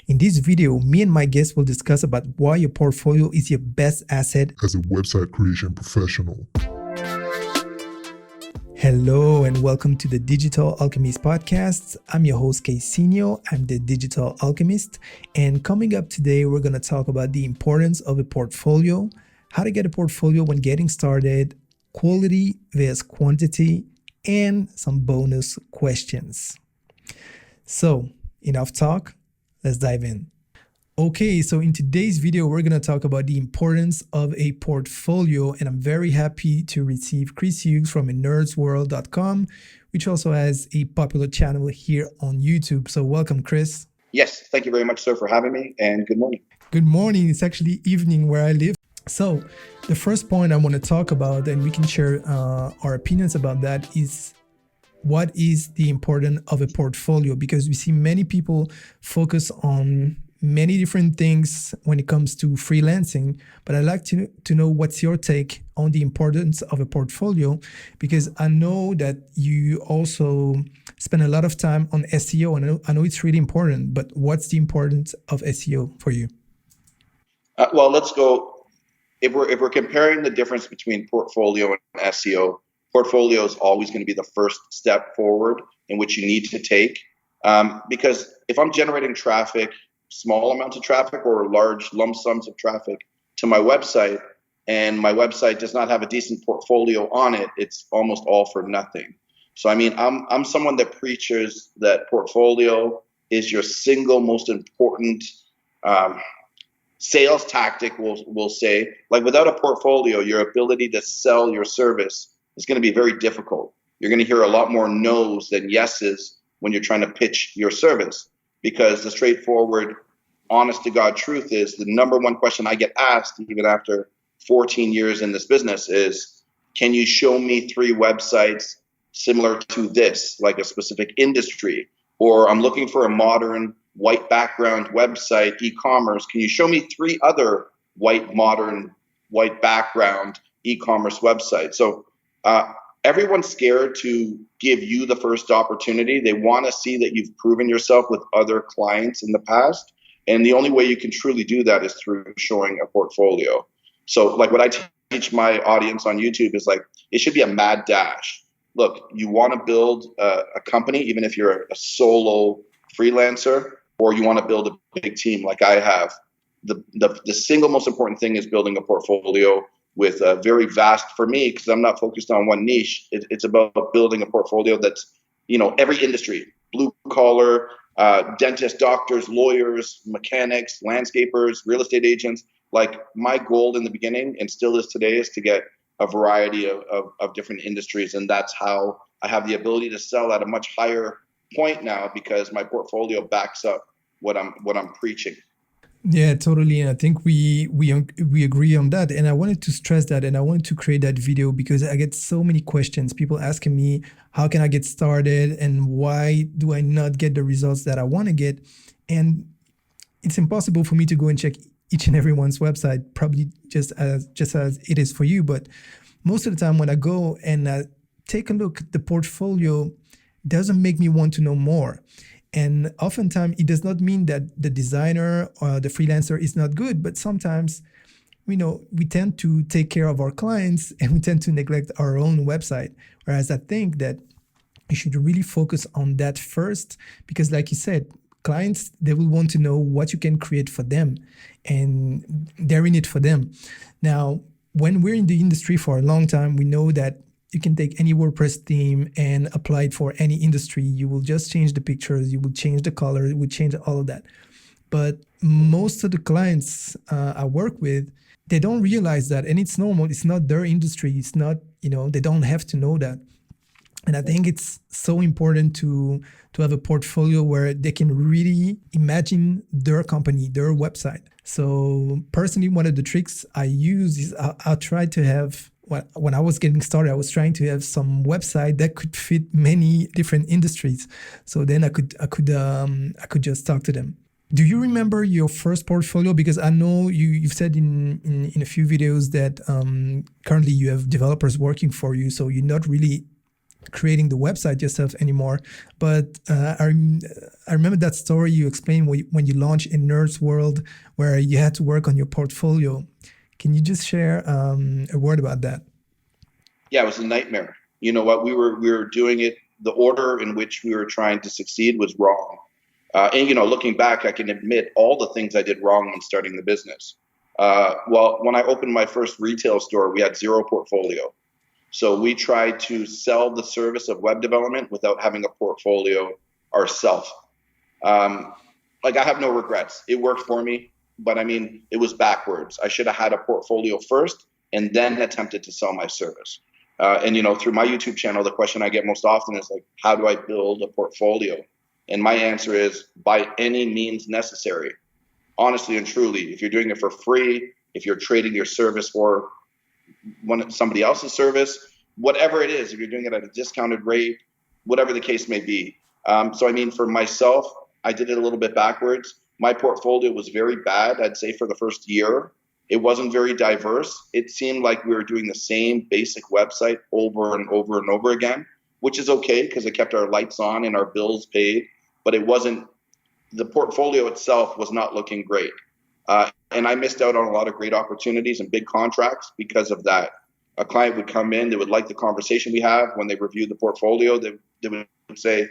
In this video, me and my guest will discuss about why your portfolio is your best asset as a website creation professional. Hello and welcome to the Digital Alchemist podcast. I'm your host, Casino. I'm the Digital Alchemist. And coming up today, we're going to talk about the importance of a portfolio, how to get a portfolio when getting started, quality versus quantity, and some bonus questions. So, enough talk, let's dive in. Okay, so in today's video, we're going to talk about the importance of a portfolio, and I'm very happy to receive Chris Hughes from nerdsworld.com, which also has a popular channel here on YouTube. So welcome, Chris. Yes, thank you very much, sir, for having me, and good morning. Good morning. It's actually evening where I live. So the first point I want to talk about, and we can share our opinions about that, is what is the importance of a portfolio? Because we see many people focus on many different things when it comes to freelancing, but I'd like to know what's your take on the importance of a portfolio, because I know that you also spend a lot of time on SEO, and I know it's really important, but what's the importance of SEO for you? Well, let's go. If we're comparing the difference between portfolio and SEO, portfolio is always going to be the first step forward in which you need to take, because if I'm generating traffic, small amounts of traffic or large lump sums of traffic to my website, and my website does not have a decent portfolio on it, it's almost all for nothing. So I mean, I'm someone that preaches that portfolio is your single most important sales tactic. We'll say, like, without a portfolio, your ability to sell your service is going to be very difficult. You're going to hear a lot more no's than yeses when you're trying to pitch your service, because the straightforward, honest to God truth is the number one question I get asked, even after 14 years in this business, is, can you show me 3 websites similar to this, like a specific industry? Or I'm looking for a modern white background website, e-commerce. Can you show me 3 other modern white background e-commerce websites? So everyone's scared to give you the first opportunity. They want to see that you've proven yourself with other clients in the past. And the only way you can truly do that is through showing a portfolio. So like what I teach my audience on YouTube is, like, it should be a mad dash. Look, you want to build a company, even if you're a solo freelancer, or you want to build a big team like I have. The single most important thing is building a portfolio with a very vast, for me, because I'm not focused on one niche. It's about building a portfolio that's, every industry, blue collar, dentists, doctors, lawyers, mechanics, landscapers, real estate agents. Like, my goal in the beginning, and still is today, is to get a variety of different industries. And that's how I have the ability to sell at a much higher point now, because my portfolio backs up what I'm preaching. Yeah, totally. And I think we agree on that. And I wanted to stress that, and I wanted to create that video because I get so many questions. People asking me, how can I get started, and why do I not get the results that I want to get? And it's impossible for me to go and check each and everyone's website, probably just as it is for you. But most of the time when I go and take a look, the portfolio doesn't make me want to know more. And oftentimes it does not mean that the designer or the freelancer is not good, but sometimes, we tend to take care of our clients and we tend to neglect our own website. Whereas I think that you should really focus on that first, because like you said, clients, they will want to know what you can create for them, and they're in it for them. Now, when we're in the industry for a long time, we know that you can take any WordPress theme and apply it for any industry. You will just change the pictures, you will change the color, you will change all of that. But most of the clients I work with, they don't realize that, and it's normal. It's not their industry. It's not, they don't have to know that. And I think it's so important to have a portfolio where they can really imagine their company, their website. So personally, one of the tricks I use is I try to have, when I was getting started, I was trying to have some website that could fit many different industries. So then I could just talk to them. Do you remember your first portfolio? Because I know you've said in a few videos that currently you have developers working for you, so you're not really creating the website yourself anymore. But I remember that story you explained when you launched in Nerd's World, where you had to work on your portfolio. Can you just share a word about that? Yeah, it was a nightmare. You know what? We were doing it. The order in which we were trying to succeed was wrong. And looking back, I can admit all the things I did wrong when starting the business. Well, when I opened my first retail store, we had zero portfolio. So we tried to sell the service of web development without having a portfolio ourselves. Like, I have no regrets. It worked for me, but I mean, it was backwards. I should have had a portfolio first and then attempted to sell my service. And through my YouTube channel, the question I get most often is like, how do I build a portfolio? And my answer is by any means necessary. Honestly and truly, if you're doing it for free, if you're trading your service for somebody else's service, whatever it is, if you're doing it at a discounted rate, whatever the case may be. So I mean, for myself, I did it a little bit backwards. My portfolio was very bad, I'd say, for the first year. It wasn't very diverse. It seemed like we were doing the same basic website over and over and over again, which is okay because it kept our lights on and our bills paid, but it wasn't, the portfolio itself was not looking great. And I missed out on a lot of great opportunities and big contracts because of that. A client would come in, they would like the conversation we have. When they reviewed the portfolio, they would say,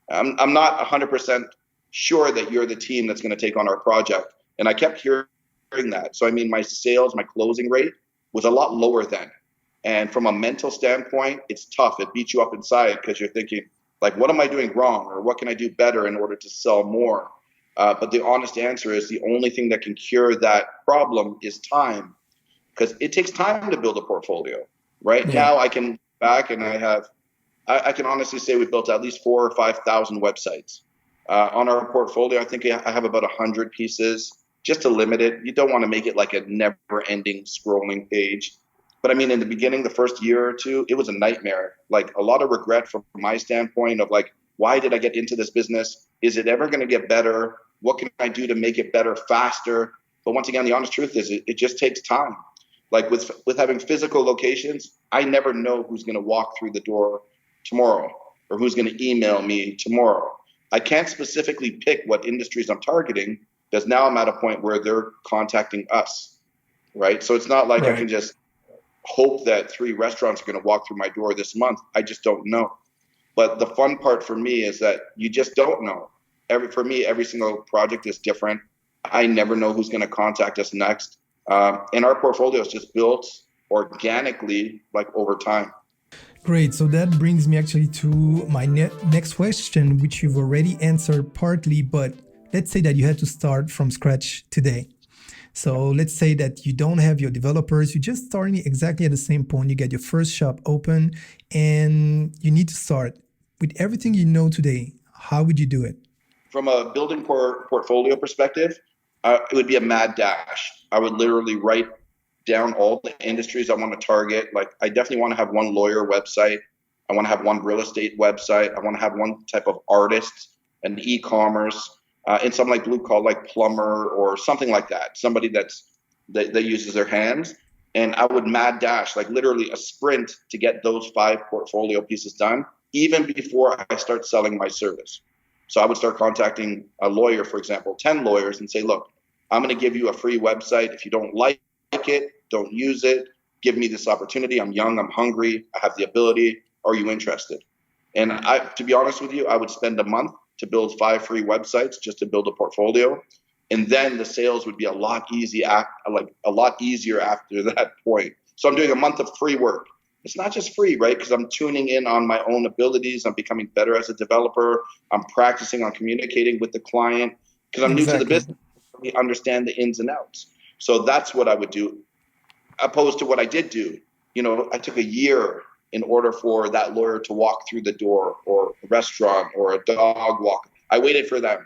I'm not 100% sure that you're the team that's going to take on our project. And I kept hearing that. So I mean, my sales, my closing rate was a lot lower then. And from a mental standpoint, it's tough. It beats you up inside because you're thinking, like, what am I doing wrong? Or what can I do better in order to sell more? But the honest answer is the only thing that can cure that problem is time, because it takes time to build a portfolio. Right now, I can back and I can honestly say we built at least 4,000 or 5,000 websites. On our portfolio, I think I have about 100 pieces, just to limit it. You don't want to make it like a never-ending scrolling page. But I mean, in the beginning, the first year or two, it was a nightmare. Like, a lot of regret from my standpoint of like, why did I get into this business? Is it ever going to get better? What can I do to make it better faster? But once again, the honest truth is it just takes time. Like with having physical locations, I never know who's going to walk through the door tomorrow or who's going to email me tomorrow. I can't specifically pick what industries I'm targeting because now I'm at a point where they're contacting us, right? So it's not like I can just hope that 3 restaurants are going to walk through my door this month. I just don't know. But the fun part for me is that you just don't know. For me, every single project is different. I never know who's going to contact us next. And our portfolio is just built organically, like, over time. Great. So that brings me actually to my next question, which you've already answered partly, but let's say that you had to start from scratch today. So let's say that you don't have your developers, you're just starting exactly at the same point. You get your first shop open and you need to start with everything you know today. How would you do it? From a building portfolio perspective, it would be a mad dash. I would literally write down all the industries I want to target. Like, I definitely want to have one lawyer website. I want to have one real estate website. I want to have one type of artist and e-commerce, and something like blue collar, like plumber or something like that. Somebody that uses their hands. And I would mad dash, like literally a sprint, to get those 5 portfolio pieces done, even before I start selling my service. So I would start contacting a lawyer, for example, 10 lawyers, and say, look, I'm going to give you a free website. If you don't like it, don't use it. Give me this opportunity. I'm young. I'm hungry. I have the ability. Are you interested? And to be honest with you, I would spend a month to build 5 free websites just to build a portfolio. And then the sales would be a lot easier after that point. So I'm doing a month of free work. It's not just free, right? Because I'm tuning in on my own abilities. I'm becoming better as a developer. I'm practicing on communicating with the client because I'm new to the business. I understand the ins and outs. So that's what I would do, opposed to what I did do. I took a year in order for that lawyer to walk through the door, or a restaurant, or a dog walk. I waited for them.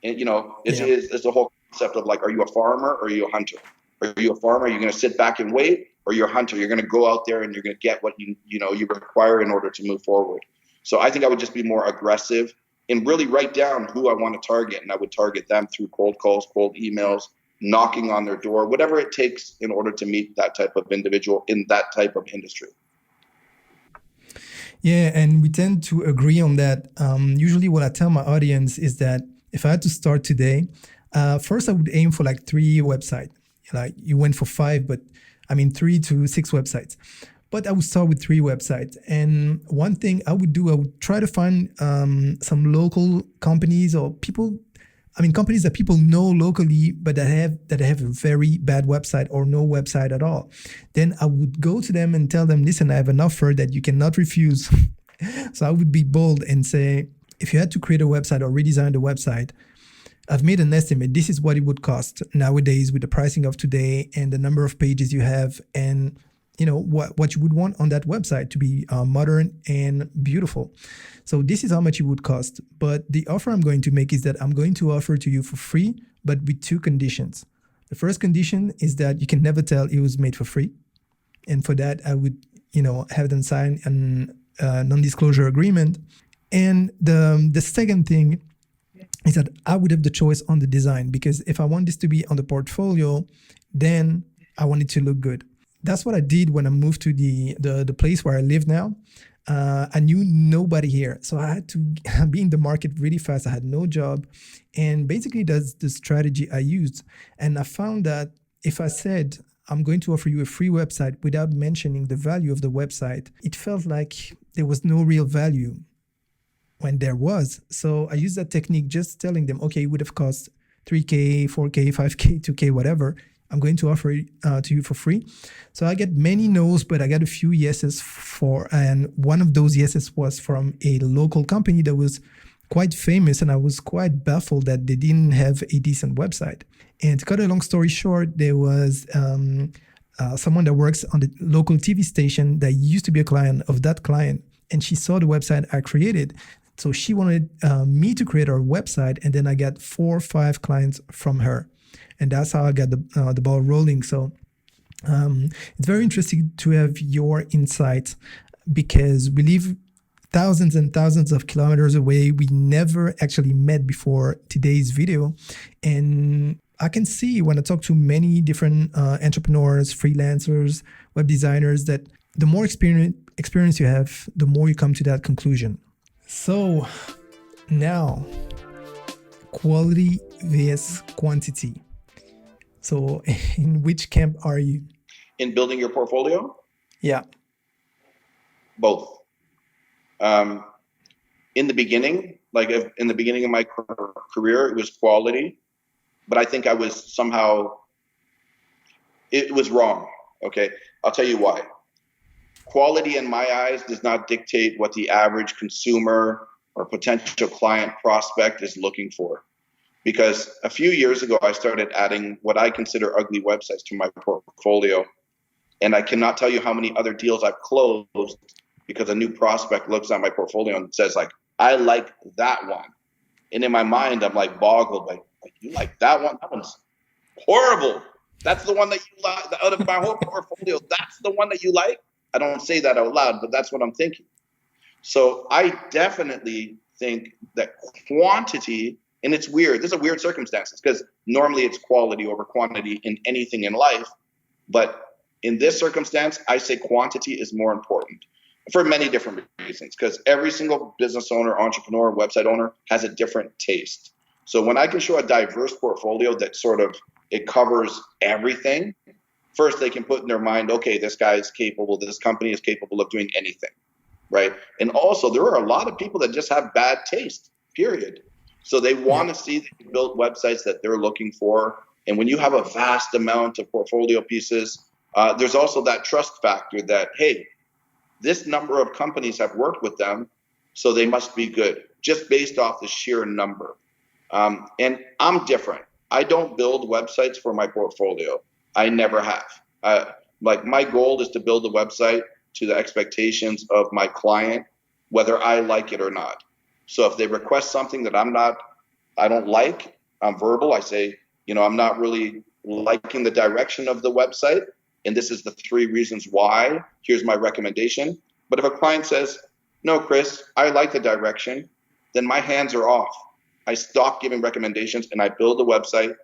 And, it's the whole concept of like, are you a farmer or are you a hunter? Are you a farmer? Are you going to sit back and wait? Or you're a hunter? You're going to go out there and you're going to get what you require in order to move forward. So I think I would just be more aggressive and really write down who I want to target. And I would target them through cold calls, cold emails, knocking on their door, whatever it takes in order to meet that type of individual in that type of industry. Yeah, and we tend to agree on that. Usually, what I tell my audience is that if I had to start today, first I would aim for like 3 websites. Like you went for 5, but I mean 3 to 6 websites. But I would start with 3 websites. And one thing I would do, I would try to find some local companies or people. I mean, companies that people know locally, but that have a very bad website or no website at all. Then I would go to them and tell them, listen, I have an offer that you cannot refuse. So I would be bold and say, if you had to create a website or redesign the website, I've made an estimate. This is what it would cost nowadays with the pricing of today and the number of pages you have, and what you would want on that website to be modern and beautiful. So this is how much it would cost. But the offer I'm going to make is that I'm going to offer to you for free, but with 2 conditions. The first condition is that you can never tell it was made for free, and for that I would have them sign an non-disclosure agreement. And the second thing is that I would have the choice on the design, because if I want this to be on the portfolio, then I want it to look good. That's what I did when I moved to the place where I live now. I knew nobody here, so I had to be in the market really fast. I had no job, and basically that's the strategy I used. And I found that if I said I'm going to offer you a free website without mentioning the value of the website, it felt like there was no real value when there was. So I used that technique, just telling them, okay, it would have cost 3K, 4K, 5K, 2K, whatever. I'm going to offer it to you for free. So I get many no's, but I got a few yeses and one of those yeses was from a local company that was quite famous, and I was quite baffled that they didn't have a decent website. And to cut a long story short, there was someone that works on the local TV station that used to be a client of that client, and she saw the website I created. So she wanted me to create her website, and then I got 4 or 5 clients from her. And that's how I got the ball rolling. So it's very interesting to have your insights, because we live thousands and thousands of kilometers away. We never actually met before today's video. And I can see when I talk to many different entrepreneurs, freelancers, web designers, that the more experience you have, the more you come to that conclusion. So now, quality vs quantity. So in which camp are you? In building your portfolio? Yeah. Both. In the beginning, in the beginning of my career, it was quality, but I think I was it was wrong. Okay. I'll tell you why. Quality in my eyes does not dictate what the average consumer or potential client prospect is looking for. Because a few years ago, I started adding what I consider ugly websites to my portfolio. And I cannot tell you how many other deals I've closed because a new prospect looks at my portfolio and says, like, I like that one. And in my mind, I'm like boggled, like you like that one? That one's horrible. That's the one that you like out of my whole portfolio. That's the one that you like. I don't say that out loud, but that's what I'm thinking. So I definitely think that quantity, and it's weird. This is a weird circumstances because normally it's quality over quantity in anything in life. But in this circumstance, I say quantity is more important for many different reasons, because every single business owner, entrepreneur, website owner has a different taste. So when I can show a diverse portfolio that sort of it covers everything, first they can put in their mind, okay, this guy is capable, this company is capable of doing anything, right? And also there are a lot of people that just have bad taste, period. So they want to see that you build websites that they're looking for. And when you have a vast amount of portfolio pieces, there's also that trust factor that, hey, this number of companies have worked with them, so they must be good, just based off the sheer number. And I'm different. I don't build websites for my portfolio. I never have. My goal is to build a website to the expectations of my client, whether I like it or not. So if they request something that I don't like, I'm verbal. I say, I'm not really liking the direction of the website, and this is the 3 reasons why. Here's my recommendation. But if a client says, no, Chris, I like the direction, then my hands are off. I stop giving recommendations and I build a website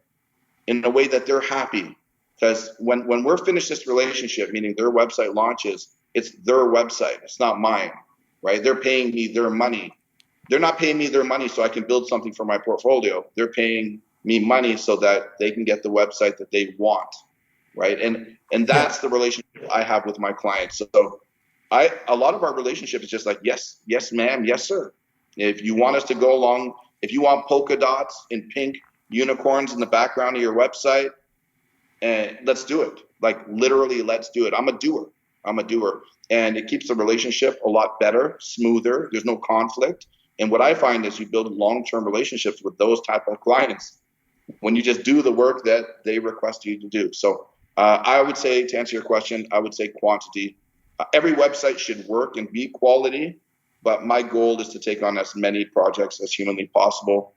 in a way that they're happy. Because when we're finished this relationship, meaning their website launches, it's their website. It's not mine. right? They're paying me their money. They're not paying me their money so I can build something for my portfolio. They're paying me money so that they can get the website that they want, right? And that's the relationship I have with my clients. So a lot of our relationship is just like, yes, ma'am, yes, sir. If you want us to go along, if you want polka dots and pink unicorns in the background of your website, and let's do it. Like literally, let's do it. I'm a doer. And it keeps the relationship a lot better, smoother. There's no conflict. And what I find is you build long-term relationships with those type of clients when you just do the work that they request you to do. So I would say, to answer your question, I would say quantity. Every website should work and be quality, but my goal is to take on as many projects as humanly possible.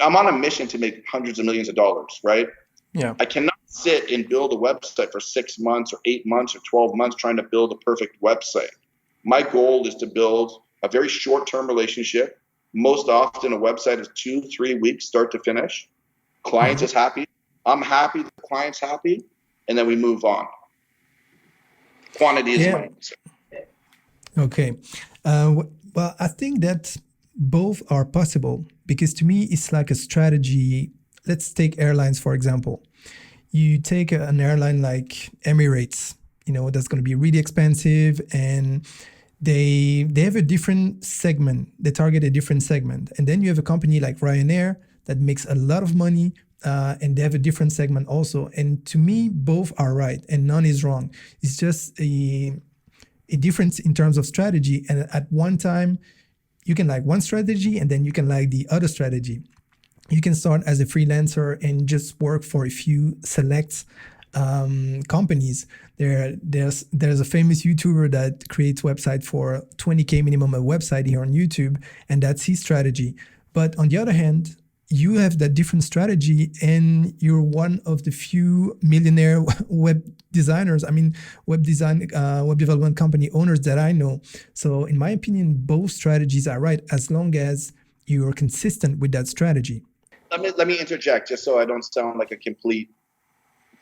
I'm on a mission to make hundreds of millions of dollars, right? Yeah. I cannot sit and build a website for 6 months or 8 months or 12 months trying to build a perfect website. My goal is to build a very short-term relationship. Most often a website is 2-3 weeks start to finish. Client is happy. I'm happy. The client's happy. And then we move on. Quantity is money. Okay. Well, I think that both are possible because to me, it's like a strategy. Let's take airlines, for example. You take an airline like Emirates, that's going to be really expensive, and they have a different segment. They target a different segment. And then you have a company like Ryanair that makes a lot of money, and they have a different segment also. And to me, both are right and none is wrong. It's just a difference in terms of strategy. And at one time, you can like one strategy and then you can like the other strategy. You can start as a freelancer and just work for a few select companies. There's a famous YouTuber that creates website for 20K minimum a website here on YouTube, and that's his strategy. But on the other hand, you have that different strategy and you're one of the few millionaire web designers. I mean, web development company owners that I know. So in my opinion, both strategies are right as long as you're consistent with that strategy. Let me interject just so I don't sound like a complete.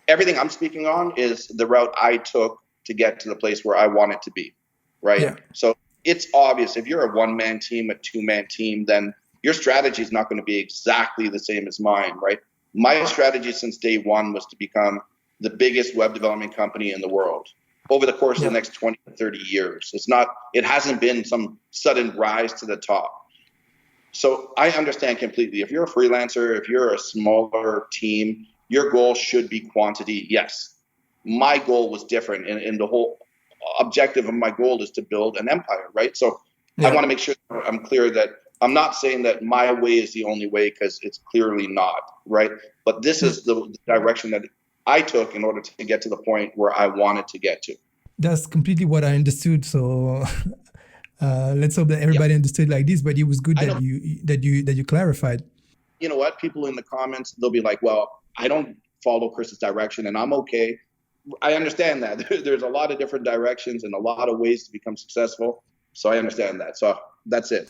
Everything I'm speaking on is the route I took to get to the place where I wanted to be, right? Yeah. So it's obvious if you're a one-man team, a two-man team, then your strategy is not going to be exactly the same as mine, right? My strategy since day one was to become the biggest web development company in the world over the course of the next 20 to 30 years. It hasn't been some sudden rise to the top. So I understand completely. If you're a freelancer, if you're a smaller team, your goal should be quantity. Yes. My goal was different. And the whole objective of my goal is to build an empire, right? So I want to make sure I'm clear that I'm not saying that my way is the only way, because it's clearly not, right? But this is the direction that I took in order to get to the point where I wanted to get to. That's completely what I understood. So let's hope that everybody understood like this. But it was good that you clarified. You know what? People in the comments, they'll be like, "Well, I don't follow Chris's direction, and I'm okay." I understand that. There's a lot of different directions and a lot of ways to become successful. So I understand that. So that's it.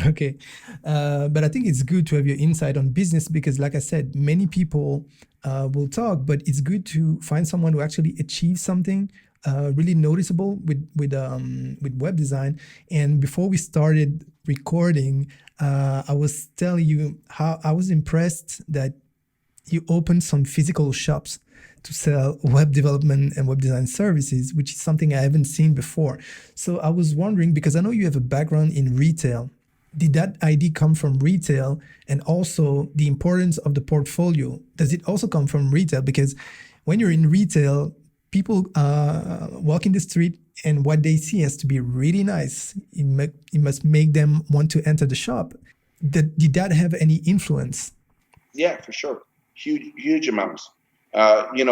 Okay. But I think it's good to have your insight on business because, like I said, many people will talk, but it's good to find someone who actually achieves something really noticeable with web design. And before we started recording, I was telling you how I was impressed that you opened some physical shops to sell web development and web design services, which is something I haven't seen before. So I was wondering, because I know you have a background in retail, did that idea come from retail? And also the importance of the portfolio, does it also come from retail? Because when you're in retail, people walk in the street and what they see has to be really nice. It must make them want to enter the shop. Did that have any influence? Yeah, for sure. Huge amounts.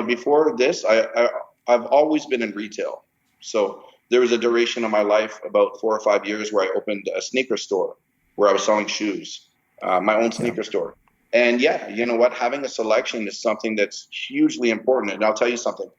Before this, I've always been in retail. So there was a duration of my life, about 4 or 5 years, where I opened a sneaker store where I was selling shoes, my own sneaker store. And you know what? Having a selection is something that's hugely important. And I'll tell you something.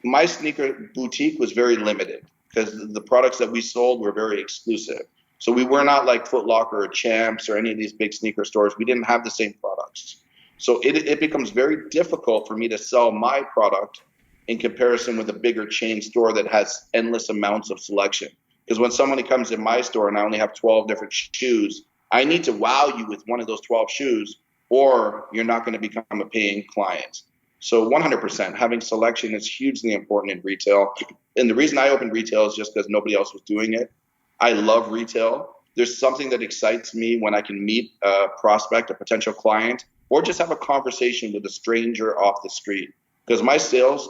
My sneaker boutique was very limited because the products that we sold were very exclusive. So we were not like Foot Locker or Champs or any of these big sneaker stores. We didn't have the same products. So it becomes very difficult for me to sell my product in comparison with a bigger chain store that has endless amounts of selection. Because when somebody comes in my store and I only have 12 different shoes, I need to wow you with one of those 12 shoes, or you're not going to become a paying client. So 100%, having selection is hugely important in retail. And the reason I opened retail is just because nobody else was doing it. I love retail. There's something that excites me when I can meet a prospect, a potential client, or just have a conversation with a stranger off the street. Because my sales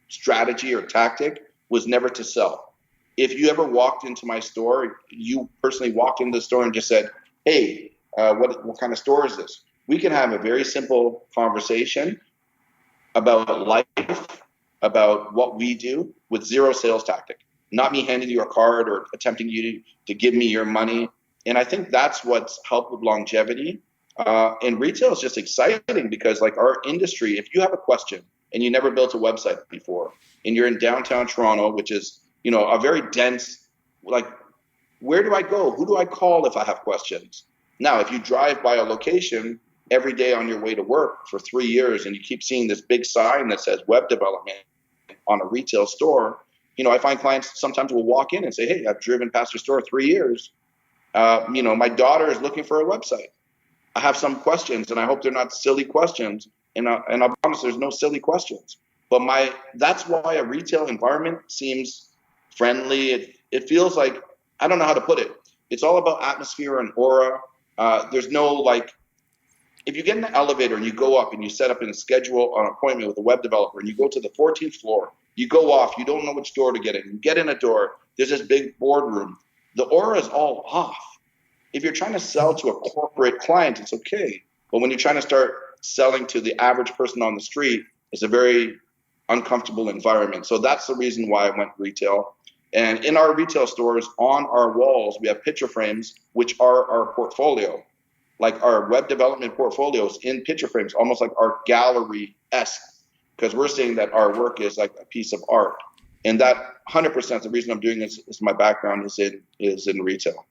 strategy or tactic was never to sell. If you ever walked into my store, you personally walked into the store and just said, hey, what kind of store is this? We can have a very simple conversation about life, about what we do, with zero sales tactic. Not me handing you a card or attempting you to give me your money. And I think that's what's helped with longevity. And retail is just exciting because, like, our industry, if you have a question and you never built a website before, and you're in downtown Toronto, which is, you know, a very dense, like, where do I go? Who do I call if I have questions? Now, if you drive by a location every day on your way to work for 3 years and you keep seeing this big sign that says web development on a retail store, you know, I find clients sometimes will walk in and say, hey, I've driven past your store 3 years. You know, my daughter is looking for a website. I have some questions, and I hope they're not silly questions. And I'll promise there's no silly questions. But that's why a retail environment seems friendly. It feels like, I don't know how to put it. It's all about atmosphere and aura. There's no, like, if you get in an elevator and you go up and you set up and schedule an appointment with a web developer and you go to the 14th floor, you go off, you don't know which door to get in. You get in a door, there's this big boardroom. The aura is all off. If you're trying to sell to a corporate client, it's okay. But when you're trying to start selling to the average person on the street, it's a very uncomfortable environment. So that's the reason why I went retail. And in our retail stores, on our walls, we have picture frames, which are our portfolio. Like our web development portfolios in picture frames, almost like art gallery-esque, because we're saying that our work is like a piece of art. And that 100%, the reason I'm doing this is my background is in retail.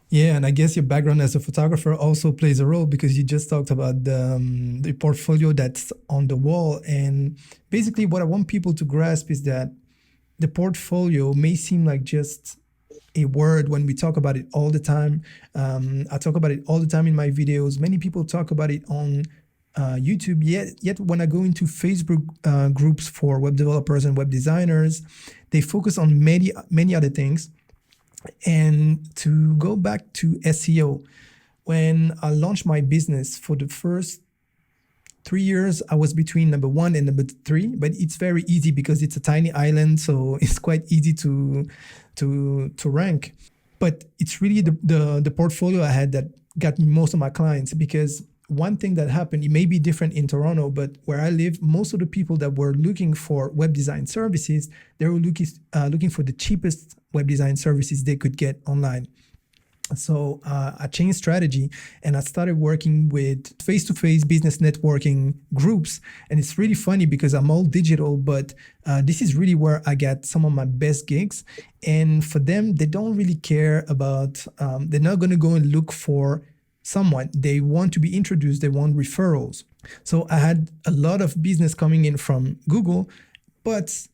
Yeah, and I guess your background as a photographer also plays a role, because you just talked about the portfolio that's on the wall. And basically what I want people to grasp is that the portfolio may seem like just a word when we talk about it all the time. I talk about it all the time in my videos. Many people talk about it on YouTube. Yet when I go into Facebook groups for web developers and web designers, they focus on many other things. And to go back to SEO, when I launched my business, for the first 3 years, I was between number 1 and number 3, but it's very easy because it's a tiny island, so it's quite easy to rank. But it's really the portfolio I had that got me most of my clients, because one thing that happened, it may be different in Toronto, but where I live, most of the people that were looking for web design services, they were looking for the cheapest web design services they could get online. So I changed strategy and I started working with face-to-face business networking groups. And it's really funny because I'm all digital, but this is really where I get some of my best gigs. And for them, they don't really care about, they're not going to go and look for someone. They want to be introduced. They want referrals. So I had a lot of business coming in from Google, but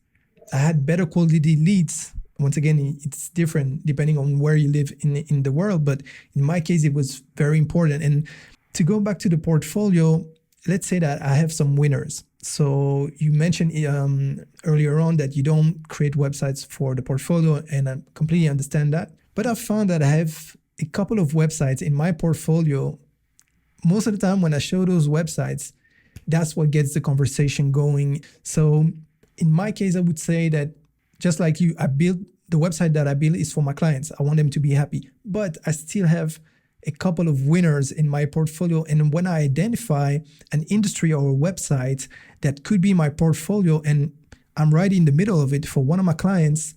I had better quality leads. Once again, it's different depending on where you live in the world. But in my case, it was very important. And to go back to the portfolio, let's say that I have some winners. So you mentioned earlier on that you don't create websites for the portfolio, and I completely understand that. But I found that I have a couple of websites in my portfolio. Most of the time when I show those websites, that's what gets the conversation going. So in my case, I would say that just like you, the website that I build is for my clients. I want them to be happy, but I still have a couple of winners in my portfolio. And when I identify an industry or a website that could be my portfolio and I'm right in the middle of it for one of my clients,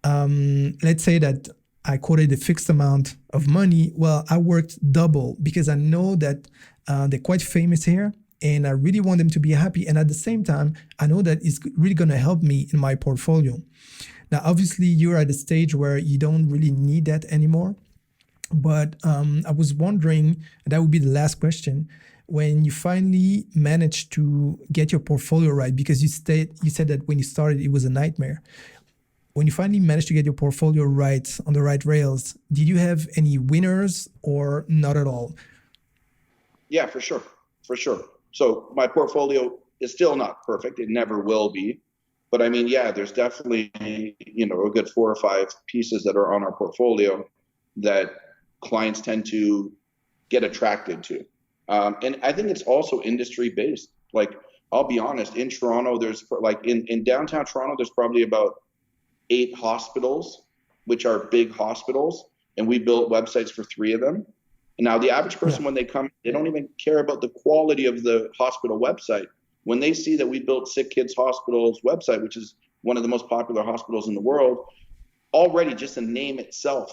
let's say that I quoted a fixed amount of money. Well, I worked double because I know that they're quite famous here and I really want them to be happy. And at the same time, I know that it's really going to help me in my portfolio. Now, obviously, you're at a stage where you don't really need that anymore. But I was wondering, and that would be the last question, when you finally managed to get your portfolio right, because you said that when you started, it was a nightmare. when you finally managed to get your portfolio right on the right rails, did you have any winners or not at all? Yeah, for sure. For sure. So my portfolio is still not perfect. It never will be. But I mean, yeah, there's definitely, a good 4 or 5 pieces that are on our portfolio that clients tend to get attracted to. And I think it's also industry based. Like, I'll be honest, in Toronto, there's like in downtown Toronto, there's probably about 8 hospitals, which are big hospitals. And we built websites for 3 of them. And now the average person, when they come, they don't even care about the quality of the hospital website. When they see that we built Sick Kids Hospital's website, which is one of the most popular hospitals in the world, already just the name itself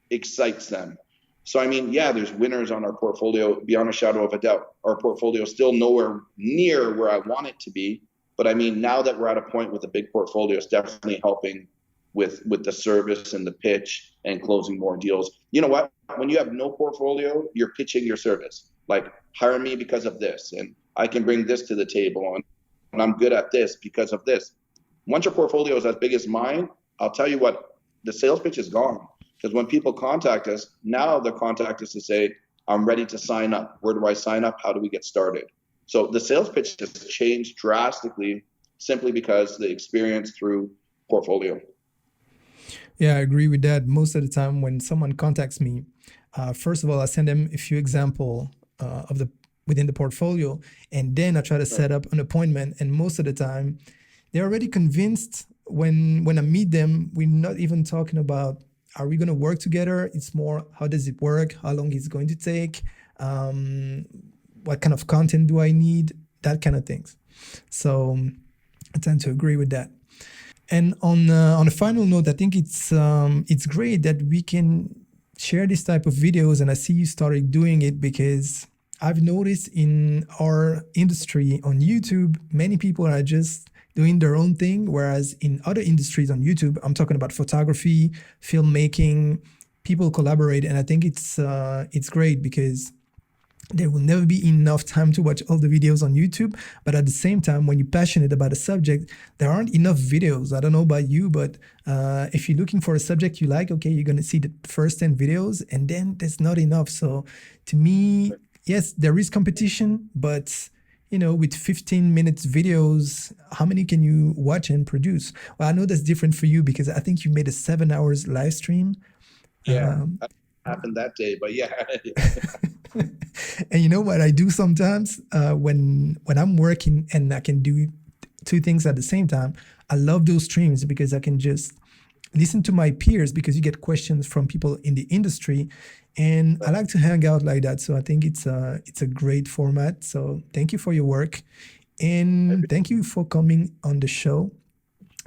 excites them. So, I mean, yeah, there's winners on our portfolio beyond a shadow of a doubt. Our portfolio is still nowhere near where I want it to be. But I mean, now that we're at a point with a big portfolio, it's definitely helping with the service and the pitch and closing more deals. You know what? When you have no portfolio, you're pitching your service. Like, hire me because of this, and I can bring this to the table, and I'm good at this because of this. Once your portfolio is as big as mine, I'll tell you what, the sales pitch is gone. Because when people contact us, now they contact us to say, I'm ready to sign up. Where do I sign up? How do we get started? So the sales pitch has changed drastically simply because the experience through portfolio. Yeah, I agree with that. Most of the time when someone contacts me, first of all, I send them a few example of the within the portfolio, and then I try to set up an appointment. And most of the time, they're already convinced. When I meet them, we're not even talking about are we going to work together. It's more how does it work, how long it's going to take, what kind of content do I need, that kind of things. So I tend to agree with that. And on a final note, I think it's great that we can share this type of videos, and I see you started doing it because I've noticed in our industry on YouTube, many people are just doing their own thing, whereas in other industries on YouTube, I'm talking about photography, filmmaking, people collaborate, and I think it's great because there will never be enough time to watch all the videos on YouTube. But at the same time, when you're passionate about a subject, there aren't enough videos. I don't know about you, but if you're looking for a subject you like, okay, you're going to see the first 10 videos, and then there's not enough. So to me, yes, there is competition, but with 15 minutes videos, how many can you watch and produce? Well, I know that's different for you because I think you made a 7 hours live stream. Yeah, that happened that day, but yeah. And you know what I do sometimes when I'm working and I can do 2 things at the same time. I love those streams because I can just listen to my peers, because you get questions from people in the industry, and I like to hang out like that. So I think it's a great format. So thank you for your work, and thank you for coming on the show.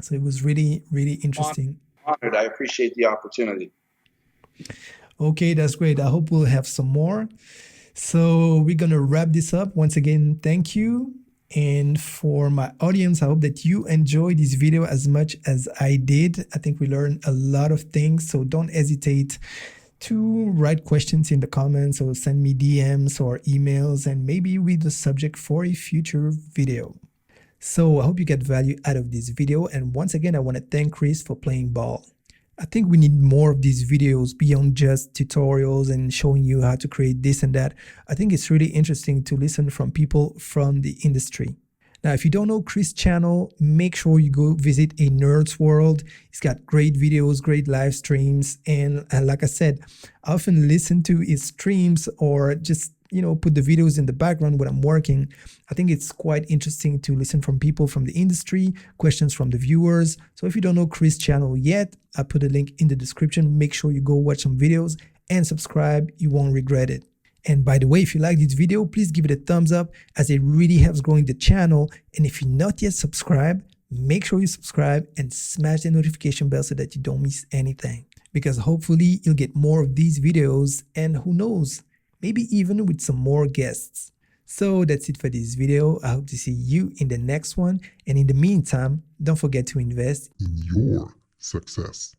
So it was really, really interesting. Honored. I appreciate the opportunity. Okay, that's great. I hope we'll have some more. So we're going to wrap this up. Once again, thank you. And for my audience, I hope that you enjoyed this video as much as I did. I think we learned a lot of things. So don't hesitate to write questions in the comments or send me DMs or emails, and maybe read the subject for a future video. So I hope you get value out of this video. And once again, I want to thank Chris for playing ball. I think we need more of these videos beyond just tutorials and showing you how to create this and that. I think it's really interesting to listen from people from the industry. Now, if you don't know Chris' channel, make sure you go visit A Nerd's World. He's got great videos, great live streams. And like I said, I often listen to his streams or just put the videos in the background when I'm working. I think it's quite interesting to listen from people from the industry, questions from the viewers. So if you don't know Chris' channel yet, I put a link in the description. Make sure you go watch some videos and subscribe. You won't regret it. And by the way, if you like this video, please give it a thumbs up, as it really helps growing the channel. And if you're not yet subscribed, make sure you subscribe and smash the notification bell so that you don't miss anything. Because hopefully you'll get more of these videos, and who knows, maybe even with some more guests. So that's it for this video. I hope to see you in the next one. And in the meantime, don't forget to invest in your success.